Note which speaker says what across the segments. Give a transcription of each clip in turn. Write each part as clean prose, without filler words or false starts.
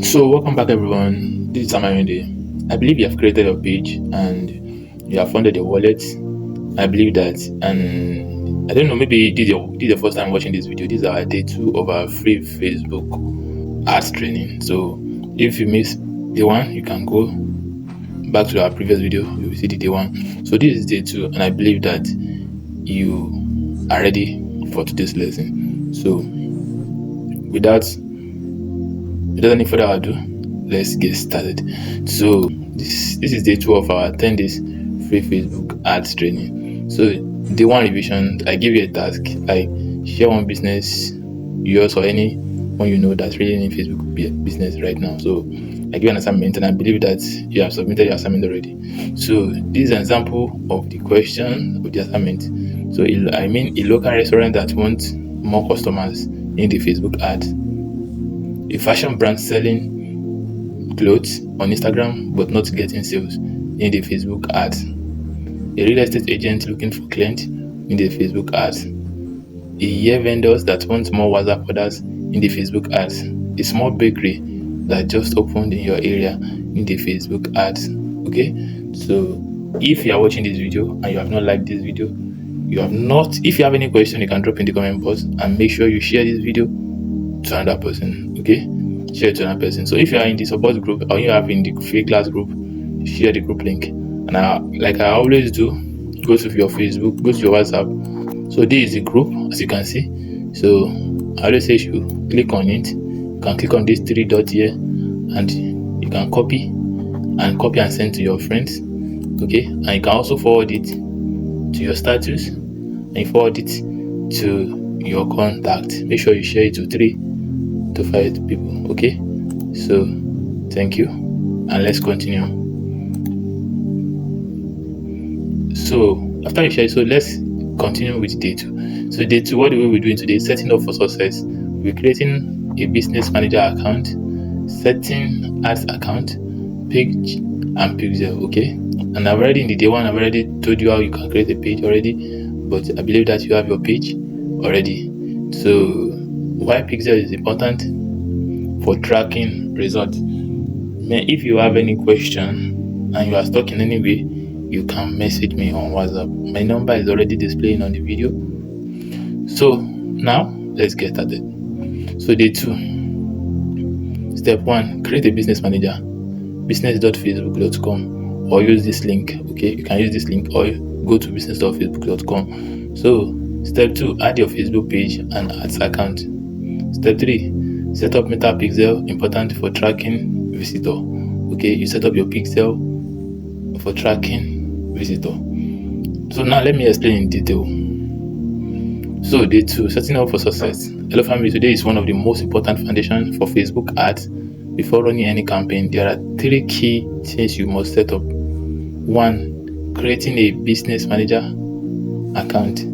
Speaker 1: So welcome back everyone. This is Samayende. I believe you have created your page and you have funded your wallet. I believe that, and I don't know, maybe this is the first time watching this video. This is our day 2 of our free Facebook ads training. So if you missed day 1, you can go back to our previous video. You will see the day 1. So this is day 2, and I believe that you are ready for today's lesson. So without any further ado, let's get started. So this is day 2 of our 10 days free Facebook ads training. So day 1 revision, I give you a task like share one business yours or anyone you know that's really in Facebook business right now. So I give you an assignment, and I believe that you have submitted your assignment already. So this is an example of the question of the assignment. So I mean a local restaurant that wants more customers in the Facebook ad. A fashion brand selling clothes on Instagram but not getting sales in the Facebook ads. A real estate agent looking for clients in the Facebook ads. A hair vendors that want more WhatsApp orders in the Facebook ads. A small bakery that just opened in your area in the Facebook ads. Okay, so if you are watching this video and you have not liked this video, if you have any question, you can drop in the comment box, and make sure you share this video to another person. Okay, share it to another person. So if you are in the support group or you have in the free class group, share the group link. And like I always do, go to your Facebook, go to your WhatsApp. So this is the group, as you can see. So I always say you click on it. You can click on this 3 dot here, and you can copy and send to your friends. Okay, and you can also forward it to your status, and you forward it to your contact. Make sure you share it to 3 to 5 people. Okay, so thank you, and let's continue. So after you share, so let's continue with day 2. So day 2, what the way we're doing today is setting up for success. We're creating a business manager account, setting ads account, page and pixel. Okay, and I've already in the day 1, I've already told you how you can create a page already, but I believe that you have your page already. So why pixel is important for tracking results. If you have any question and you are stuck in any way, you can message me on WhatsApp. My number is already displaying on the video. So now let's get started. So day 2, step 1, create a business manager, business.facebook.com, or use this link. Okay, you can use this link or go to business.facebook.com. So step 2, add your Facebook page and ads account. Step 3, set up meta pixel, important for tracking visitor. Okay, you set up your pixel for tracking visitor. So now let me explain in detail. So day 2, setting up for success. Hello family, today is one of the most important foundations for Facebook ads. Before running any campaign, there are 3 key things you must set up. 1, creating a business manager account.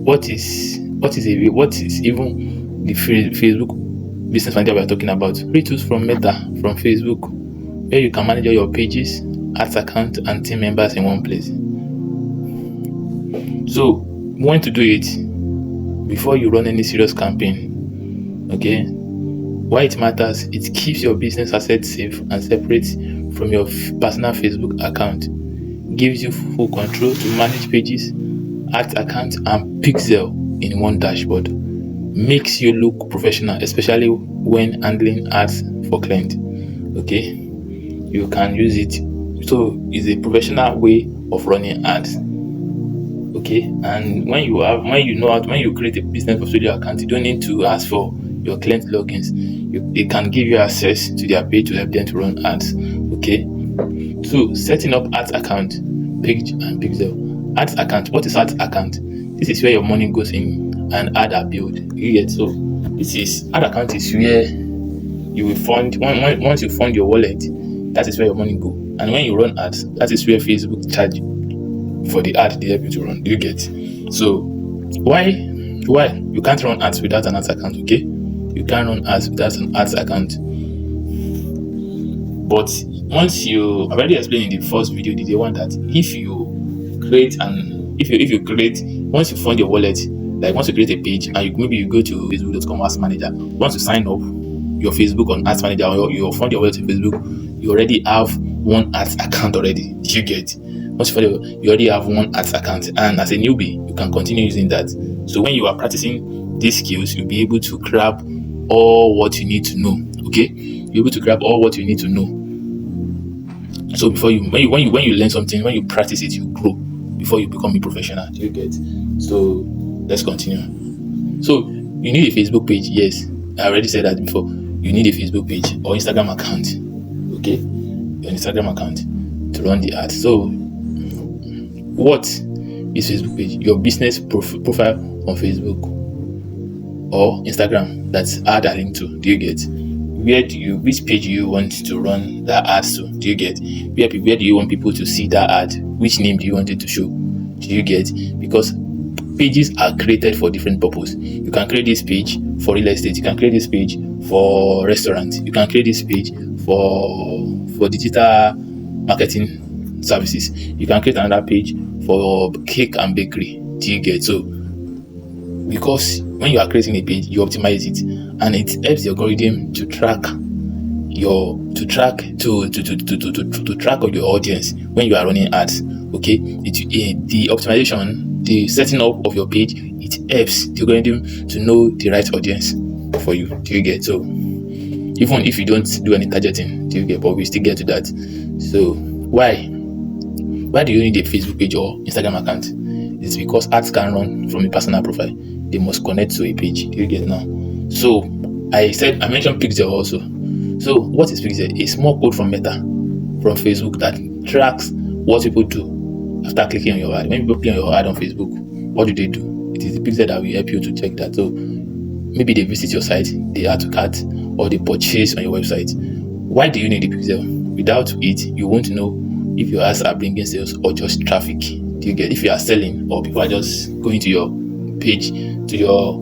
Speaker 1: What is even the Facebook business manager we are talking about? Free tools from Meta, from Facebook, where you can manage all your pages, ads account, and team members in one place. So when to do it before you run any serious campaign. Okay, why it matters: it keeps your business assets safe and separate from your personal Facebook account, gives you full control to manage pages, ads account, and pixel in one dashboard, makes you look professional, especially when handling ads for clients. Okay, you can use it. So it's a professional way of running ads. Okay, and when you create a business portfolio account, you don't need to ask for your client logins. They can give you access to their page to help them to run ads. Okay, so setting up ads account, page and pixel. Ads account. What is ads account? This is where your money goes in and ad are built. You get, so this is ad account is where you will fund once you fund your wallet. That is where your money go. And when you run ads, that is where Facebook charge for the ad they help you to run. Do you get? So why you can't run ads without an ads account? Okay, you can't run ads without an ads account. But once I've already explained in the first video, the one that if you create once you fund your wallet, like once you create a page and maybe you go to facebook.com as manager, once you sign up, your Facebook on Ads Manager, or you found your way to Facebook, you already have one ads account already. Do you get? Once you already have one ads account, and as a newbie, you can continue using that. So when you are practicing these skills, you'll be able to grab all what you need to know. Okay, you'll be able to grab all what you need to know. So before when you learn something, when you practice it, you grow before you become a professional. Do you get? So let's continue. So you need a Facebook page. Yes, I already said that before. You need a Facebook page or Instagram account. Okay, your Instagram account to run the ads. So what is Facebook page? Your business profile on Facebook or Instagram that's ad a link to. Do you get? Which page do you want to run that ads to? Do you get? Where do you want people to see that ad? Which name do you want it to show? Do you get? Because pages are created for different purposes. You can create this page for real estate. You can create this page for restaurant. You can create this page for digital marketing services. You can create another page for cake and bakery. Do you get? So because when you are creating a page, you optimize it, and it helps the algorithm to track your audience when you are running ads. Okay, the optimization, the setting up of your page, it helps the algorithm to know the right audience for you. Do you get? So even if you don't do any targeting, do you get? But we still get to that. So why do you need a Facebook page or Instagram account? It's because ads can run from a personal profile. They must connect to a page. Do you get now? So I mentioned Pixel also. So what is Pixel? A small code from Meta, from Facebook, that tracks what people do after clicking on your ad. When people click on your ad on Facebook, what do? It is the Pixel that will help you to check that. So maybe they visit your site, they add to cart, or they purchase on your website. Why do you need the Pixel? Without it, you won't know if your ads are bringing sales or just traffic. Do you get? If you are selling or people are just going to your page, to your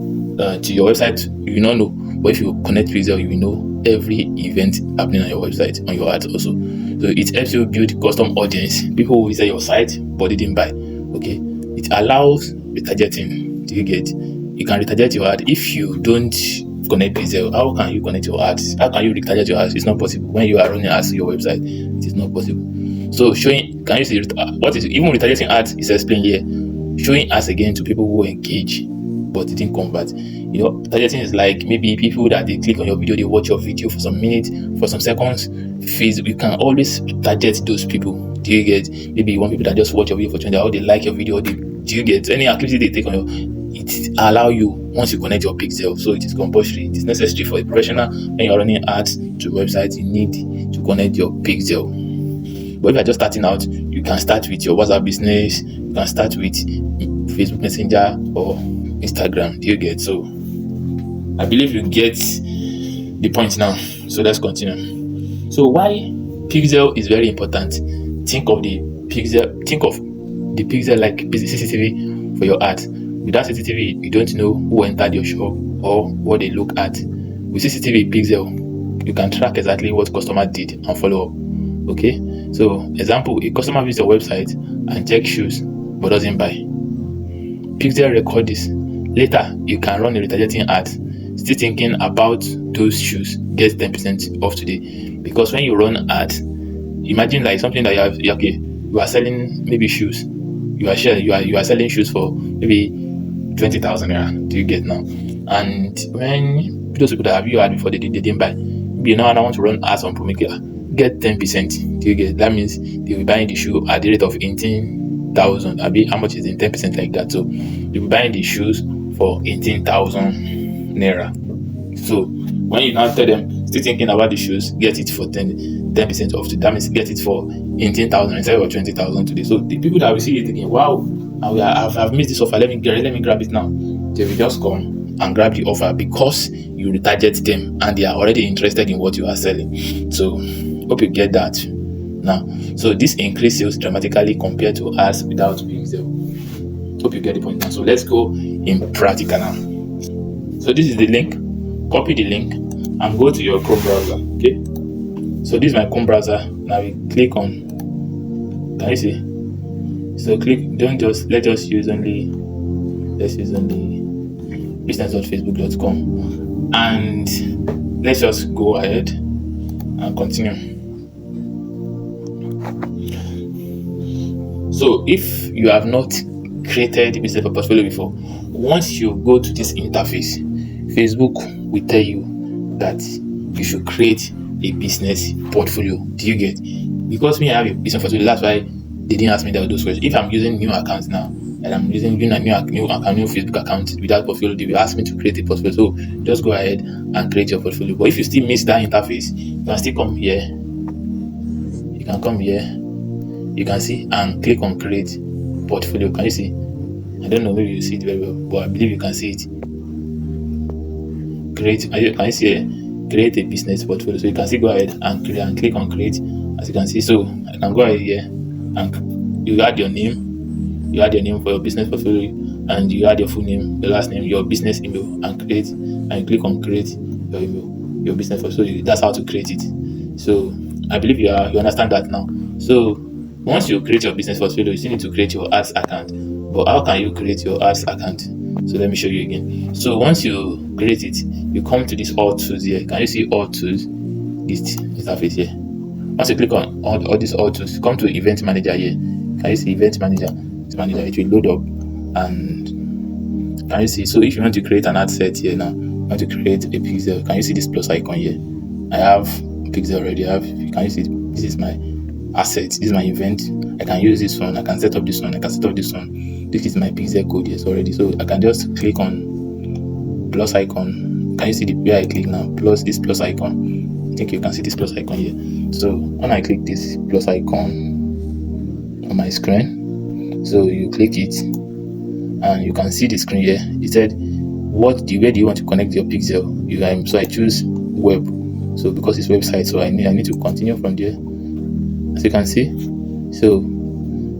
Speaker 1: website, you will not know. But if you connect Pixel, you will know every event happening on your website, on your ads also. So it helps you build custom audience. People who visit your site but they didn't buy. Okay, it allows retargeting. Do you get? You can retarget your ad. If you don't connect Pixel, how can you connect your ads? How can you retarget your ads? It's not possible. When you are running ads to your website, it is not possible. So can you see what is even retargeting ads is explained here? Showing ads again to people who engage but didn't convert. Targeting is like maybe people that they click on your video, they watch your video for some minutes, for some seconds. You can always target those people. Do you get? Maybe you want people that just watch your video for 20 hours, they like your video, do you get? Any activity they take on it allow you once you connect your Pixel. So it is compulsory. It is necessary for a professional. When you're running ads to websites, you need to connect your Pixel. But if you're just starting out, you can start with your WhatsApp business, you can start with Facebook Messenger or Instagram. Do you get? So I believe you get the point now. So let's continue. So why Pixel is very important? Think of the Pixel like CCTV for your ads. Without CCTV, you don't know who entered your shop or what they look at. With CCTV Pixel, you can track exactly what customer did and follow up. Okay, so example, a customer visits your website and checks shoes but doesn't buy. Pixel record this. Later, you can run a retargeting ad. Still thinking about those shoes, get 10% off today. Because when you run ads, imagine like something that you are selling maybe shoes. You are selling shoes for maybe 20,000 naira. Do you get now? And when those people that have you had before they didn't buy, maybe now I want to run ads on Prometheus, get 10%. Do you get? That means they will be buying the shoe at the rate of 18,000. How much is in 10% like that? So you'll be buying the shoes for 18,000 naira. So when you now tell them, still thinking about the shoes, get it for 10% off. That means get it for 18,000 instead of 20,000 today. So the people that will see it thinking, wow, I've missed this offer. Let me grab it now. They will just come and grab the offer because you retarget them and they are already interested in what you are selling. So hope you get that now. So this increases sales dramatically compared to ads without Pixel. Hope you get the point now. So let's go in practical now. So this is the link. Copy the link and go to your Chrome browser. Okay. So this is my Chrome browser. Now we click on. Can you see? So let's use only business.facebook.com, and let's just go ahead and continue. So if you have not created a business portfolio before, once you go to this interface, Facebook will tell you that you should create a business portfolio. Do you get? Because me, I have a business portfolio, that's why they didn't ask me those questions. If I'm using new accounts now, and I'm using new Facebook account without portfolio, they will ask me to create a portfolio. So just go ahead and create your portfolio. But if you still miss that interface, you can still come here. You can come here. You can see and click on create portfolio. Can you see? I don't know, maybe you see it very well, but I believe you can see it. Can you see here? Create a business portfolio. So you can see, go ahead and create and click on create. As you can see, so I can go ahead here and you add your name. You add your name for your business portfolio, and you add your full name, your last name, your business email, and create. And you click on create your email, your business portfolio. That's how to create it. So I believe you understand that now. So once you create your business portfolio, you still need to create your ads account. But how can you create your ads account? So let me show you again. So once you create it, you come to this all tools here. Can you see all tools? This interface here. Once you click on all these all tools, come to event manager here. Can you see event manager? It will load up, and can you see? So if you want to create an ad set here now, you want to create a pixel. Can you see this plus icon here? I have a pixel already. Can you see? This is my asset. This is my event. I can use this one. I can set up this one. I can set up this one. This is my pixel code, yes, already. So I can just click on plus icon. Can you see where I click now? Plus this plus icon. I think you can see this plus icon here. So when I click this plus icon on my screen, so you click it, and you can see the screen here. It said, where do you want to connect your pixel? So I choose web. So because it's website, so I need to continue from there. As you can see, so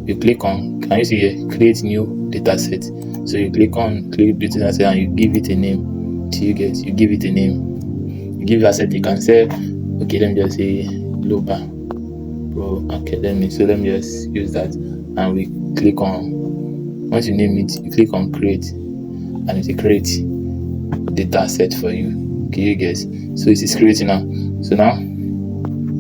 Speaker 1: you click on, can you see here, create new data set. So you click on create data set and you give it a name. You give it a name. You give it a set. You can say, okay, let me just say global pro academy. So let me just use that, and we click on, once you name it, you click on create, and it will create data set for you. Okay, you guys. So it is creating now. So now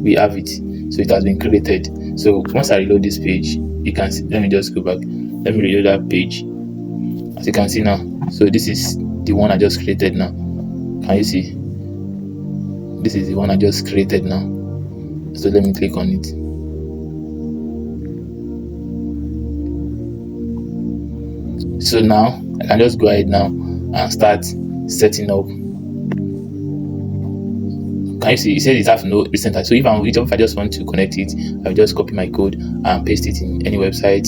Speaker 1: we have it. So it has been created. So once I reload this page, you can see, let me just go back. Let me reload that page. As you can see now, so this is the one I just created now. Can you see? This is the one I just created now. So let me click on it. So now I can just go ahead now and start setting up. Can you see? It says it has no recent tag. So if I just want to connect it, I'll just copy my code and paste it in any website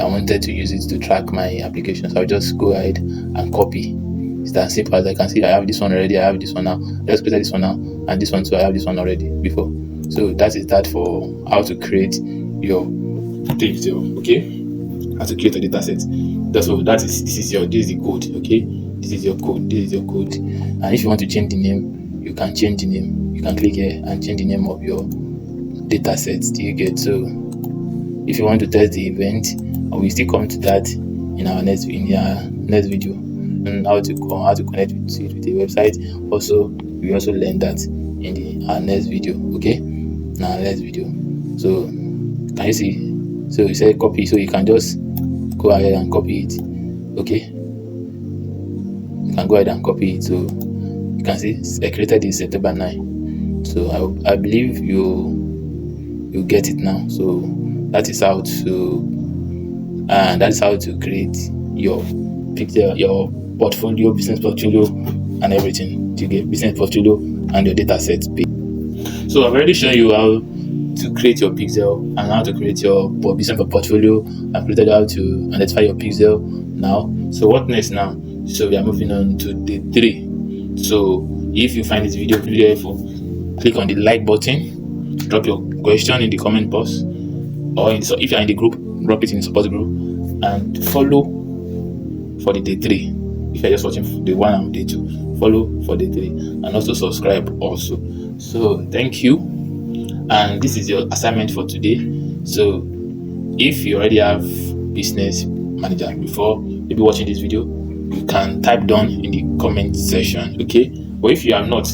Speaker 1: I wanted to use it to track my application. So I'll just go ahead and copy. It's that simple. As I can see, I have this one already. I have this one now. Let's create this one now, and this one too. I have this one already before. So that is that for how to create your pixel. Okay, how to create a data set. This is the code. Okay, this is your code. And if you want to change the name, you can change the name. You can click here and change the name of your data set. Do you get? So if you want to test the event, we still come to that in our next video, and how to connect with the website. Also, we also learn that in our next video. Okay, now next video. So can you see? So you say copy, so you can just go ahead and copy it. Okay, you can go ahead and copy it. So you can see I created this September 9. So I believe you get it now. So that is how to create your picture, your portfolio, business portfolio, and everything. To get business portfolio and your data set page. So I've already shown you how to create your pixel and how to create your business portfolio. I've created how to identify your pixel now. So what next now? So we are moving on to day 3. So if you find this video really helpful, click on the like button, drop your question in the comment box, or so if you're in the group, drop it in the support group, and follow for the day 3. If you're just watching the one and day 2, follow for day 3, and also subscribe also. So thank you, and this is your assignment for today. So if you already have business manager before maybe watching this video, you can type down in the comment section. Okay, but if you are not,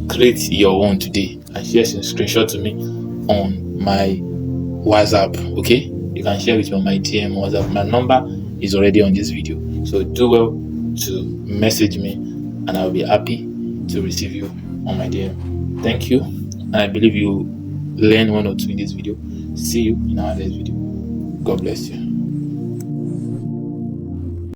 Speaker 1: create your own today and share some screenshot to me on my WhatsApp. Okay, you can share with me on my DM WhatsApp. My number is already on this video, so do well to message me and I'll be happy to receive you on my DM. Thank you, and I believe you learn one or two in this video. See you in our next video. God bless you.